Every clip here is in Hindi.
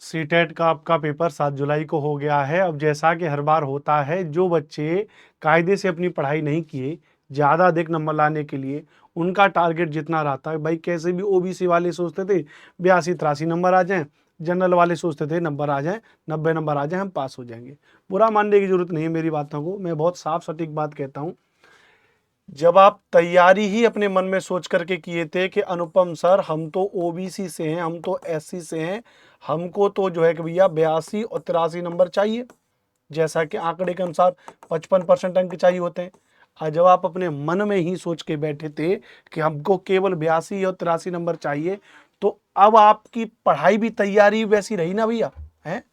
सीटेट का आपका पेपर 7 जुलाई को हो गया है। अब जैसा कि हर बार होता है, जो बच्चे कायदे से अपनी पढ़ाई नहीं किए, ज़्यादा अधिक नंबर लाने के लिए उनका टारगेट जितना रहता है, भाई कैसे भी ओबीसी वाले सोचते थे 82-83 नंबर आ जाएं, जनरल वाले सोचते थे नंबर आ जाएं, 90 नंबर आ जाएं, हम पास हो जाएंगे। बुरा मानने की जरूरत नहीं है मेरी बातों को, मैं बहुत साफ सटीक बात कहता हूँ। जब आप तैयारी ही अपने मन में सोच करके किए थे कि अनुपम सर हम तो ओबीसी से हैं, हम तो एससी से हैं, हमको तो जो है कि भैया 82 और 83 नंबर चाहिए, जैसा कि आंकड़े के अनुसार 55% अंक चाहिए होते हैं। और जब आप अपने मन में ही सोच के बैठे थे कि हमको केवल 82 और 83 नंबर चाहिए, तो अब आपकी पढ़ाई भी तैयारी वैसी रही ना भैया, है।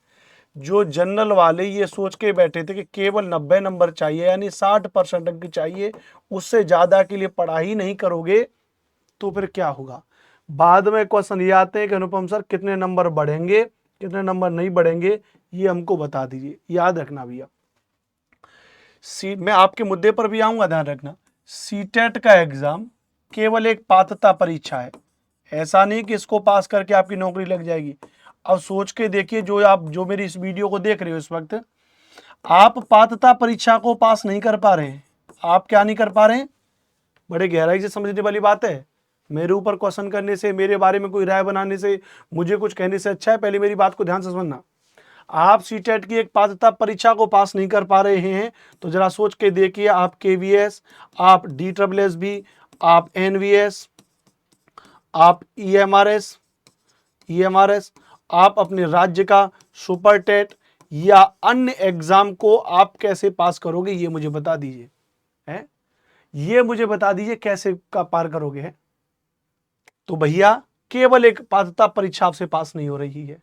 जो जनरल वाले ये सोच के बैठे थे कि केवल 90 नंबर चाहिए, यानी 60% अंक चाहिए, उससे ज्यादा के लिए पढ़ाई नहीं करोगे तो फिर क्या होगा। बाद में क्वेश्चन ये आते हैं कि अनुपम सर कितने नंबर बढ़ेंगे, कितने नंबर नहीं बढ़ेंगे, ये हमको बता दीजिए। याद रखना भैया, मैं आपके मुद्दे पर भी आऊंगा, ध्यान रखना। सीटेट का एग्जाम केवल एक पात्रता परीक्षा है, ऐसा नहीं कि इसको पास करके आपकी नौकरी लग जाएगी। अब सोच के देखिए, जो मेरी इस वीडियो को देख रहे हो इस वक्त, आप पात्रता परीक्षा को पास नहीं कर पा रहे हैं। आप क्या नहीं कर पा रहे हैं, बड़े गहराई से समझने वाली बात है। मेरे ऊपर क्वेश्चन करने से, मेरे बारे में कोई राय बनाने से, मुझे कुछ कहने से अच्छा है पहले मेरी बात को ध्यान से समझना। आप सीटेट की एक पात्रता परीक्षा को पास नहीं कर पा रहे हैं, तो जरा सोच के देखिए, आप केवीएस, आप DSSB, आप एनवीएस, आप ईएमआरएस, आप अपने राज्य का सुपर टेट या अन्य एग्जाम को आप कैसे पास करोगे, ये मुझे बता दीजिए, है। ये मुझे बता दीजिए कैसे का पार करोगे, है। तो भैया केवल एक पात्रता परीक्षा आपसे पास नहीं हो रही है।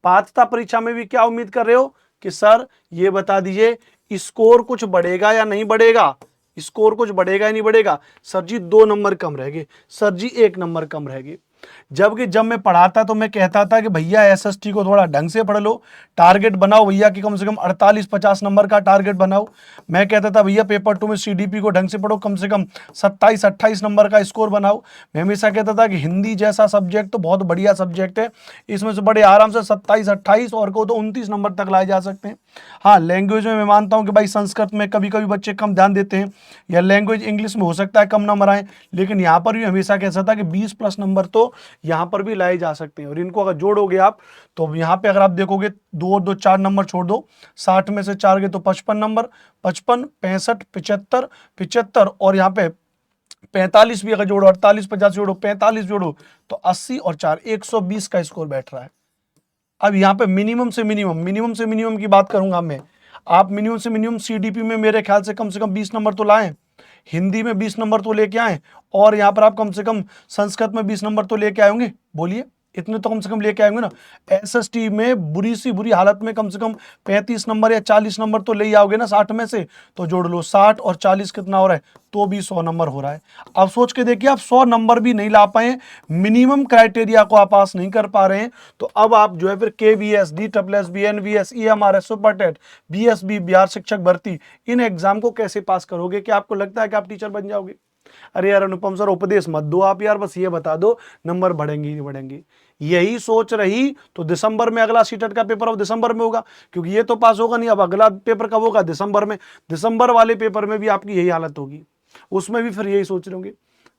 पात्रता परीक्षा में भी क्या उम्मीद कर रहे हो कि सर ये बता दीजिए स्कोर कुछ बढ़ेगा या नहीं बढ़ेगा, स्कोर कुछ बढ़ेगा या नहीं बढ़ेगा। सर जी 2 नंबर कम रहेंगे, सर जी 1 नंबर कम रहेंगे। जबकि जब मैं पढ़ाता तो मैं कहता था कि भैया एसएसटी को थोड़ा ढंग से पढ़ लो, टारगेट बनाओ भैया कि कम से कम 48-50 नंबर का टारगेट बनाओ। मैं कहता था भैया पेपर 2 में सीडीपी को ढंग से पढ़ो, कम से कम 27-28 नंबर का स्कोर बनाओ। मैं हमेशा कहता था कि हिंदी जैसा सब्जेक्ट तो बहुत बढ़िया सब्जेक्ट है, इसमें से बड़े आराम से 27-28 और को तो 29 नंबर तक लाए जा सकते हैं। हाँ, लैंग्वेज में मैं मानता हूँ कि भाई संस्कृत में कभी कभी बच्चे कम ध्यान देते हैं, या लैंग्वेज इंग्लिश में हो सकता है कम नंबर आए, लेकिन यहाँ पर भी हमेशा कहता था कि 20+ नंबर तो यहाँ पर भी लाए जा सकते हैं। और इनको अगर जोड़ोगे आप, तो यहाँ पे अगर आप देखोगे 2 और 2 4 नंबर छोड़ दो, 60 में से 4 गए तो 55 नंबर, 55, 65, 75, 75 और यहाँ पे 45 भी अगर जोड़ो, 48-50 जोड़ो, 45 जोड़ो, तो 80 और 4 120 का स्कोर बैठ रहा है। अब यहाँ पे मिनिमम से मिनिमम की बात करूंगा मैं। आप मिनिमम से मिनिमम सीडीपी में मेरे ख्याल से कम 20 नंबर तो लाएं, हिंदी में 20 नंबर तो लेके आए, और यहाँ पर आप कम से कम संस्कृत में 20 नंबर तो लेके आए होंगे। बोलिए, इतने तो कम से कम लेके आएंगे ना। एसएसटी में बुरी सी बुरी हालत में कम से कम 35 नंबर या 40 नंबर तो ले ही आओगे ना 60 में से। तो जोड़ लो 60 और 40 कितना हो रहा है, तो भी 100 नंबर हो रहा है। अब सोच के देखिए, आप 100 नंबर भी नहीं ला पाए, मिनिमम क्राइटेरिया को आप पास नहीं कर पा रहे हैं, तो अब आप जो है फिर KVS, DSSB, NVS, EMRS, super TET, BSB, Bihar शिक्षक भर्ती, इन एग्जाम को कैसे पास करोगे। क्या आपको लगता है कि आप टीचर बन जाओगे। अरे यार अनुपम सर उपदेश मत दो आप यार, बस ये बता दो नंबर बढ़ेंगे नहीं बढ़ेंगे। यही सोच रही तो दिसंबर में अगला सीटेट का पेपर अब दिसंबर में होगा, क्योंकि ये तो पास होगा नहीं। अब अगला पेपर कब होगा, दिसंबर में। दिसंबर वाले पेपर में भी आपकी यही हालत होगी, उसमें भी फिर यही सोच रहे होंगे।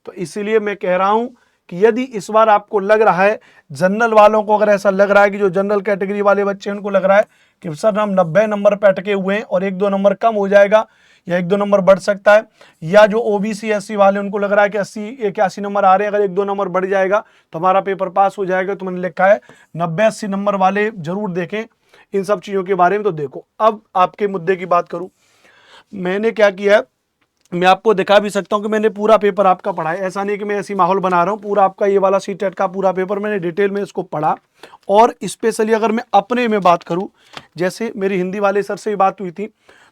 तो इसीलिए मैं कह रहा हूं कि यदि इस बार आपको लग रहा है, जनरल वालों को अगर ऐसा लग रहा है कि जो जनरल कैटेगरी वाले बच्चे हैं उनको लग रहा है कि सर हम 90 नंबर पे अटके हुए हैं और 1-2 नंबर कम हो जाएगा या 1-2 नंबर बढ़ सकता है, या जो ओबीसी एससी वाले उनको लग रहा है कि 80-81 नंबर आ रहे हैं, अगर 1-2 नंबर बढ़ जाएगा तो हमारा पेपर पास हो जाएगा, तो मैंने लिखा है 90-80 नंबर वाले जरूर देखें इन सब चीजों के बारे में। तो देखो, अब आपके मुद्दे की बात करूं, मैंने क्या किया है, मैं आपको दिखा भी सकता हूं कि मैंने पूरा पेपर आपका पढ़ा है। ऐसा नहीं कि मैं ऐसी माहौल बना रहा हूं, पूरा आपका ये वाला सीटेट का पूरा पेपर मैंने डिटेल में इसको पढ़ा। और स्पेशली अगर मैं अपने में बात करूं, जैसे मेरी हिंदी वाले सर से भी बात हुई थी,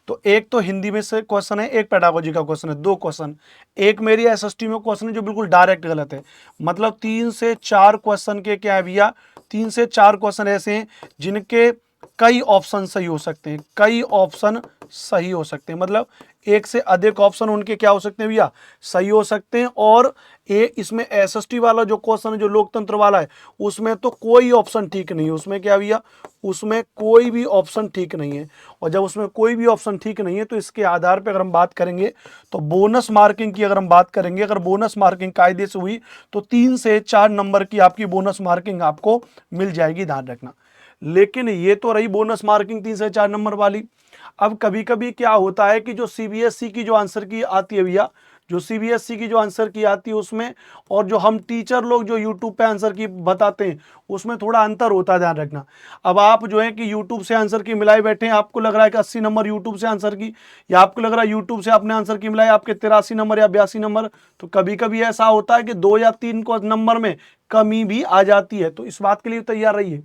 तो एक तो हिंदी में से क्वेश्चन है, एक पेडागोजी का क्वेश्चन है, 2 क्वेश्चन। एक मेरी एसएसटी में क्वेश्चन है जो बिल्कुल डायरेक्ट गलत है, मतलब 3 से 4 क्वेश्चन के क्या है भैया, 3 से 4 क्वेश्चन ऐसे हैं जिनके कई ऑप्शन सही हो सकते हैं, कई ऑप्शन सही हो सकते हैं। मतलब एक से अधिक ऑप्शन उनके क्या हो सकते हैं भैया, सही हो सकते हैं। और इसमें एसएसटी वाला जो क्वेश्चन है, जो लोकतंत्र वाला है, उसमें तो कोई ऑप्शन ठीक नहीं है। उसमें क्या भैया, उसमें कोई भी ऑप्शन ठीक नहीं है। और जब उसमें कोई भी ऑप्शन ठीक नहीं है तो इसके आधार पर अगर हम बात करेंगे तो बोनस मार्किंग की अगर हम बात करेंगे, अगर बोनस मार्किंग कायदे से हुई तो 3 से 4 नंबर की आपकी बोनस मार्किंग आपको मिल जाएगी, ध्यान रखना। लेकिन ये तो रही बोनस मार्किंग 3 से 4 नंबर वाली। अब कभी कभी क्या होता है कि जो सीबीएसई की जो आंसर की आती है भैया, जो सीबीएसई की जो आंसर की आती है उसमें, और जो हम टीचर लोग जो यूट्यूब पे आंसर की बताते हैं उसमें थोड़ा अंतर होता है, ध्यान रखना। अब आप जो है कि यूट्यूब से आंसर की मिलाए बैठे हैं, आपको लग रहा है कि 80 नंबर यूट्यूब से आंसर की, या आपको लग रहा है यूट्यूब से आपने आंसर की मिलाए आपके 83 नंबर या 82 नंबर। तो कभी कभी ऐसा होता है कि 2 या 3 को नंबर में कमी भी आ जाती है। तो इस बात के लिए तैयार रहिए।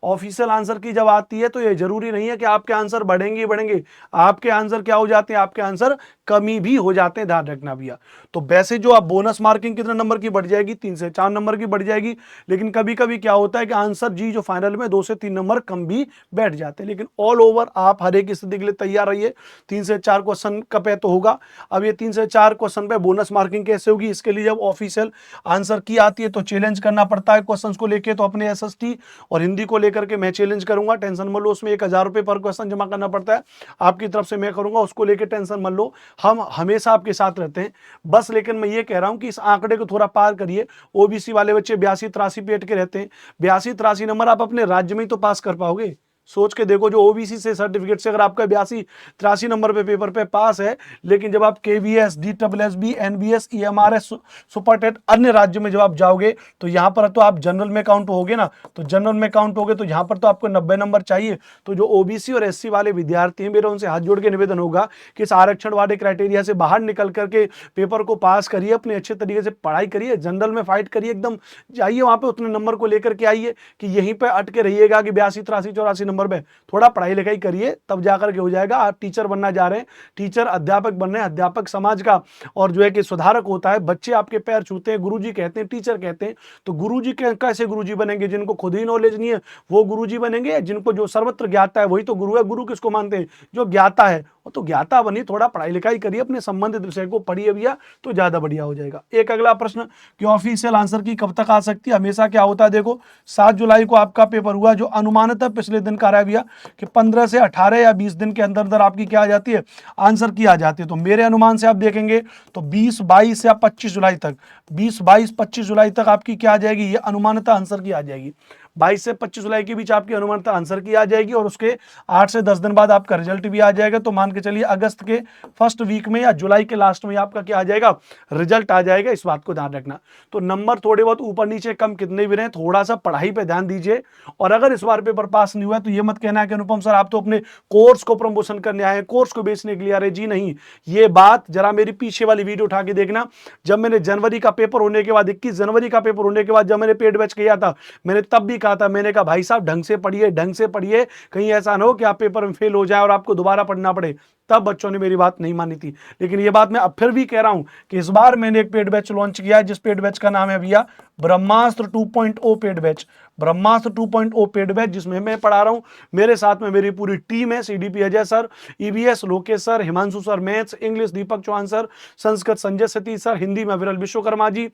ऑफिशियल आंसर की जब आती है तो ये जरूरी नहीं है कि आपके आंसर बढ़ेंगे ही बढ़ेंगे, आपके आंसर क्या हो जाते हैं, आपके आंसर कमी भी हो जाते हैं, ध्यान रखना भैया। तो वैसे जो आप बोनस मार्किंग कितने नंबर की बढ़ जाएगी, 3 से 4 नंबर की बढ़ जाएगी। लेकिन कभी कभी क्या होता है कि आंसर जी जो फाइनल में 2 से 3 नंबर कम भी बैठ जाते हैं। लेकिन ऑल ओवर आप हर एक स्थिति के लिए तैयार रहिए। 3 से 4 क्वेश्चन का पे तो होगा। अब ये 3 से 4 क्वेश्चन पे बोनस मार्किंग कैसे होगी, इसके लिए जब ऑफिशियल आंसर की आती है तो चैलेंज करना पड़ता है क्वेश्चन को लेके। तो अपने एसएसटी और हिंदी को लेकर के मैं चैलेंज करूंगा, टेंशन मत लो। उसमें 1000 रुपये पर क्वेश्चन जमा करना पड़ता है, आपकी तरफ से मैं करूंगा, उसको लेके टेंशन मत लो। हम हमेशा आपके साथ रहते हैं बस। लेकिन मैं ये कह रहा हूं कि इस आंकड़े को थोड़ा पार करिए। ओबीसी वाले बच्चे 82-83 पे अटके रहते हैं। 82-83 नंबर आप अपने राज्य में ही तो पास कर पाओगे। सोच के देखो, जो ओबीसी से सर्टिफिकेट से अगर आपका 82-83 नंबर पे पेपर पे पास है, लेकिन जब आप केवीएस, डीडब्ल्यूएसबी, एनबीएस, ईएमआरएस, सुपरटेट अन्य राज्यों में जब आप जाओगे तो यहाँ पर तो आप जनरल में काउंट होगे ना। तो जनरल में काउंट होगे तो यहाँ पर तो आपको 90 नंबर चाहिए। तो जो ओबीसी और एससी वाले विद्यार्थी हैं, मेरा उनसे हाथ जोड़ के निवेदन होगा कि इस आरक्षण वाले क्राइटेरिया से बाहर निकल करके पेपर को पास करिए, अपने अच्छे तरीके से पढ़ाई करिए, जनरल में फाइट करिए, एकदम जाइए वहां पे उतने नंबर को लेकर के आइए कि यहीं पे अटके रहिएगा कि 82-83-84 नंबर पे। थोड़ा पढ़ाई लिखाई करिए, तब जाकर के हो जाएगा। आप टीचर बनना जा रहे हैं, टीचर अध्यापक बन रहे हैं, अध्यापक समाज का और जो है कि सुधारक होता है। बच्चे आपके पैर छूते हैं, गुरुजी कहते हैं, टीचर कहते हैं। तो गुरुजी कैसे गुरुजी बनेंगे, जिनको खुद ही नॉलेज नहीं है वो गुरुजी बनेंगे? जिनको जो सर्वत्र ज्ञाता है वही तो गुरु है। गुरु किसको मानते हैं? जो ज्ञाता है, वो तो ज्ञाता बनी। थोड़ा पढ़ाई लिखाई करिए, अपने संबंधित विषय को पढ़िए भैया, तो ज्यादा बढ़िया हो जाएगा। एक अगला प्रश्न कि ऑफिशियल आंसर की कब तक आ सकती है? हमेशा क्या होता है, देखो 7 जुलाई को आपका पेपर हुआ, जो अनुमानतः पिछले दिन का रहा है भैया कि 15 से 18 या 20 दिन के अंदर अंदर आपकी क्या आ जाती है, आंसर की आ जाती है। तो मेरे अनुमान से आप देखेंगे तो 20, 22 या 25 जुलाई तक, 20, 22, 25 जुलाई तक आपकी क्या आ जाएगी, ये अनुमानतः आंसर की आ जाएगी। 22 से 25 जुलाई के बीच आपकी अनुमानतः आंसर की आ जाएगी और उसके 8 से 10 दिन बाद आपका रिजल्ट भी आ जाएगा। तो मान के चलिए अगस्त के फर्स्ट वीक में या जुलाई के लास्ट में आपका क्या आ जाएगा, रिजल्ट आ जाएगा। इस बात को ध्यान रखना। तो नंबर थोड़े बहुत ऊपर नीचे कम कितने भी रहे, थोड़ा सा पढ़ाई पे ध्यान दीजिए। और अगर इस बार पेपर पास नहीं हुआ तो ये मत कहना है कि अनुपम सर आप तो अपने कोर्स को प्रमोशन करने आए, कोर्स को बेचने के लिए आ रहे। जी नहीं, ये बात जरा मेरी पीछे वाली वीडियो उठा के देखना। जब मैंने जनवरी का पेपर होने के बाद, 21 जनवरी का पेपर होने के बाद जब मैंने पेड बैच किया था, मैंने तब भी कहा था, मैंने कहा भाई साहब ढंग से पढ़िए, ढंग से पढ़िए, कहीं ऐसा ना हो कि आप पेपर में फेल हो जाए और आपको दोबारा पढ़ना पड़े। तब बच्चों ने मेरी बात नहीं मानी थी। लेकिन ये बात मैं अब फिर भी कह रहा हूं कि इस बार मैंने एक पेड बैच लॉन्च किया है, जिस पेड बैच का नाम है भैया ब्रह्मास्त्र 2.0 पेड बैच। ब्रह्मास्त्र 2.0 पेड बैच, जिसमें मैं पढ़ा रहा हूं, मेरे साथ में मेरी पूरी टीम है। CDP Ajay sir, EVS Lokesh sir, Himanshu sir maths, English Deepak Chauhan sir, Sanskrit Sanjay Satish sir, Hindi में विरल विश्वकर्मा जी,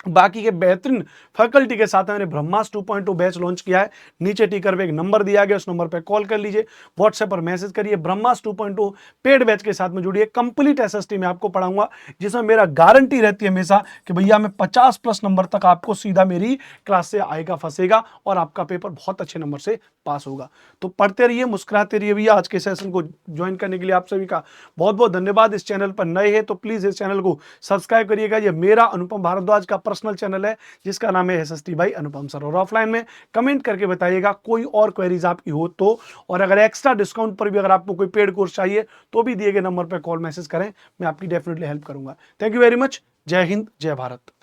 बाकी के बेहतरीन फैकल्टी के साथ मैंने ब्रह्मास्त्र 2.0 बैच लॉन्च किया है। नीचे टिकर पे एक नंबर दिया गया, उस नंबर पे कॉल कर लीजिए, व्हाट्सएप पर मैसेज करिए। ब्रह्मास्त्र 2.0 पेड बैच के साथ में जुड़िए। कंप्लीट एसएसटी में आपको पढ़ाऊंगा, जिसमें मेरा गारंटी रहती है हमेशा कि भैया मैं 50+ नंबर तक आपको सीधा मेरी क्लास से आएगा फंसेगा और आपका पेपर बहुत अच्छे नंबर से पास होगा। तो पढ़ते रहिए, मुस्कुराते रहिए भैया। आज के सेशन को ज्वाइन करने के लिए आप सभी का बहुत बहुत धन्यवाद। इस चैनल पर नए हैं तो प्लीज इस चैनल को सब्सक्राइब करिएगा। ये मेरा अनुपम भारद्वाज का पर्सनल चैनल है, जिसका नाम है एसएसटी बाय अनुपम सर। और ऑफलाइन में कमेंट करके बताइएगा कोई और क्वेरीज आपकी हो तो। और अगर एक्स्ट्रा डिस्काउंट पर भी अगर आपको कोई पेड कोर्स चाहिए तो भी दिए गए नंबर पर कॉल मैसेज करें, मैं आपकी डेफिनेटली हेल्प करूंगा। Thank you very much. जय हिंद, जय भारत।